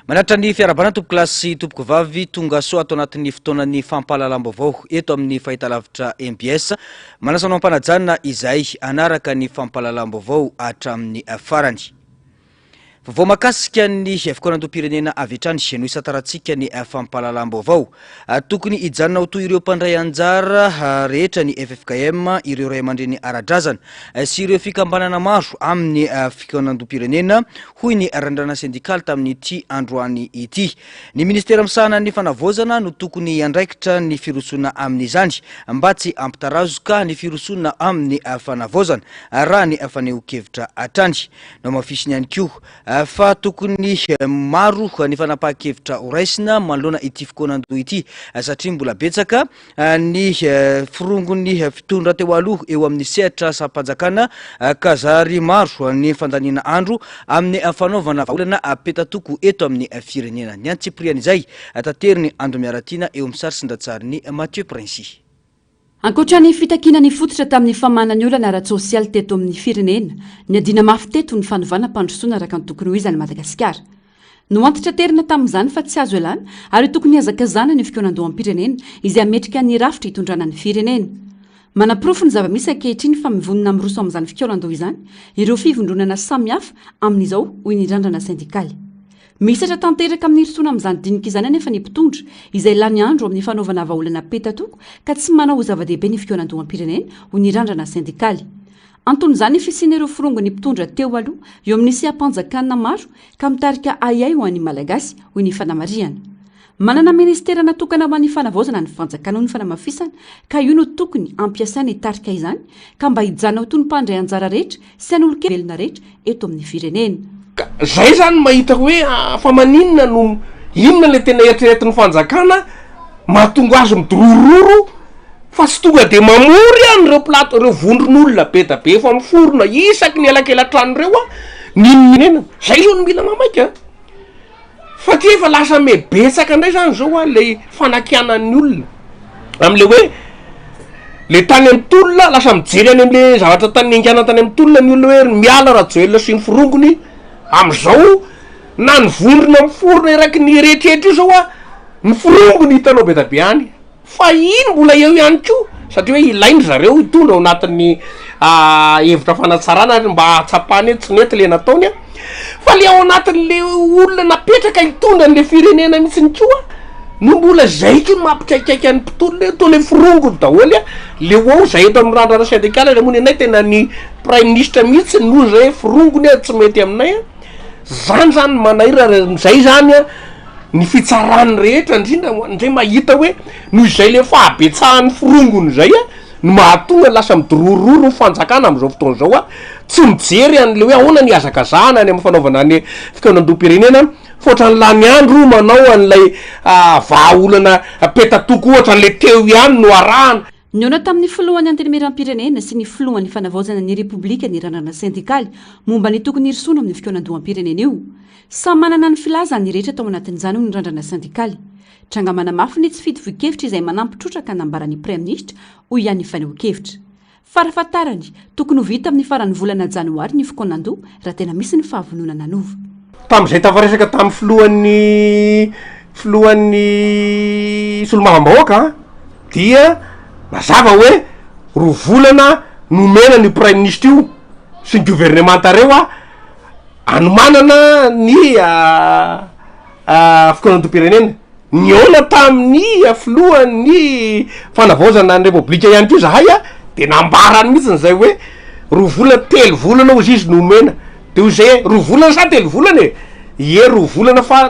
Manatra ny fiarabana tompoko lasy tompoko vavy tonga soa atao anatin'ny fotoanan'ny fampahalalam-baovao eto amin'ny fahitalavitra MBS manasana ampanajana izay anaraka ny fampahalalam-baovao hatramin'ny farany. Vao makasika ny fikonan-dom-pirenena avy hatrany no isataratsika ny fampahalalam-baovao. Tokony hijanona ho toy ireo mpandray anjara rehetra ny FFKM, ireo ray aman-dreny ara-drazana sy ireo fikambanana maro amin'ny fikonan-dom-pirenena hoy ny randrana sindikaly tamin'ity androany ity. Ny ministera misahana ny fanavozana no tokony andraikitra ny firosona amin'izany mba tsy ampitarazoka ny firosona amin'ny fanavozana raha ny faneho-kevitra hatrany. No mafisiny ihany koa fa tokony maro ny fanapahan-kevitra horaisina manoloana ity fikonan-doha ity satria mbola betsaka ny firongony fitondra teo aloha eo amin'ny sehatra sampanjakana ka zary maro ny fandaniana andro amin'ny fanaovana vaolana petatoko eto amin'ny firenena. Ny antsiprian'izay tanteriny Andro Miaratina eo amin'ny sary sindatsariny Mathieu Princy. Ankoatran'ny fitakinany fototra tamin'ny famanany olana ara-tsosialy teto amin'ny firenena, ny adina mafy teto ny fanovana mpandrosoana araka ny tokony ho izany Madagasikara. No antitra terina tamin'izany fa tsy azo elana ary tokony hazakazana ny fikonan-doha am-pirenena izay ametrika ny rafitra hitondrana ny firenena. Manaprofo ny zava-misy ankehitriny fa mivonona miroso amin'izany fikonan-doha izany ireo fivondronana samihafa amin'izao hoy ny randrana sindikaly. Misatra tanteraka amin'ny risoana amin'izany dinika izany anefa ny mpitondra izay lany andro amin'ny fanaovana vahaolana petatoko ka tsy manao zava-dehibe ny fikonan-doha am-pirenena hoy ny randrana sindikaly. Anton'izany ny fisian'ireo firongo ny mpitondra teo aloha eo amin'ny seha-mpanjakana maro ka mitarika ayay ho an'ny malagasy hoy ny fanamarihana. Manana ministera natokana ho an'ny fanavozana ny fanjakana ho ny fanamafisana ka io no tokony ampiasaina hitarika izany ka mba hijana ho toy ny mpandray anjara rehetra sy an'olon-velona rehetra eto amin'ny firenena. Zay zany mahita hoe fa maninona no inona le tena eritreretin'ny fanjakana mahatonga azy midorororo fa tsy tonga de mamory any reo plato reo vondron'olona be da be fa miforona isaky ny elakelatrano reo ninonena zay zao no mila mamaika fa ty efa lasa mebetsaka ndray zany zao le fanakianan'ny olona am'le hoe le tany amin'ny tolona lasa mijery any am'le zavatra tany niangana tany amin'ny tolona ny olona hoe miala rajoelona sy ny firongony am'izao na ny vondrona miforona eraky ny rehetrehitra io zao ny firongony hitanao be da be any fa iny mbola eo ihany koa satria hoe ilainy zareo hitondra ao anatin'ny hevitra fanatsarana mba hatsapany tsy nety le nataony fa le ao anatin'le olona napetraka hitondra an'le firenena mihitsiny koa no mbola zay ko mampitraikaiky an'ny mpitolona to le firongony daholy le ao zay eto amin'ny randrana sindikaly ra mony anay tena ny prime ministre mihitsy no zay firongony tsy mety aminay zany zany manahira zay zany ny fitsarany rehetra indrindra ndray mahita hoe noho izay le fahabetsahan'ny firongony zay no mahatonga lasa midorororo fanjakana am'izao fotoana zao tsy mijery an'le hoe ahoana ny azakazahana any amin'ny fanaovana ny fikonan-doha-pirenena foatra ny lany andro manao an'ilay vahaolana petatoko ohatra an'le teo ihany no arahana. Niona tamin'ny filohan'ny antenimiram-pirenena sy ny filohan'ny fanavozana ny repoblika ny randrana sindikaly momba ny tokony irisoana amin'ny fikonan-doha am-pirenena io. Samy manana ny filazany ny rehetra tao anatin'izany hoy ny randrana sindikaly. Tranga manamafy ny tsy fity voan-kevitra izay manampitrotraka nambaran'ny prime ministre hoy ihany faneho-kevitra. Farafatarany tokony ho vita amin'ny faran'ny volana janoary ny fikonan-doha raha tena misy ny fahavononana nova. Tamin'izay tafaresaka tamin'ny filohan'ny solombavambahoaka dia mazava hoe roa volana nomena ny prime ministre io sy ny gouvernemanta reo anomanana ny fikonan-doha-pirenena niona tamin'ny filohan'ny fanavozana ny repoblika ihany koa zahay de nambarany mihitsy n'izay hoe roa volana telo volana ozy izy nomena de ho zay roa volana sa telo volana roa volana fa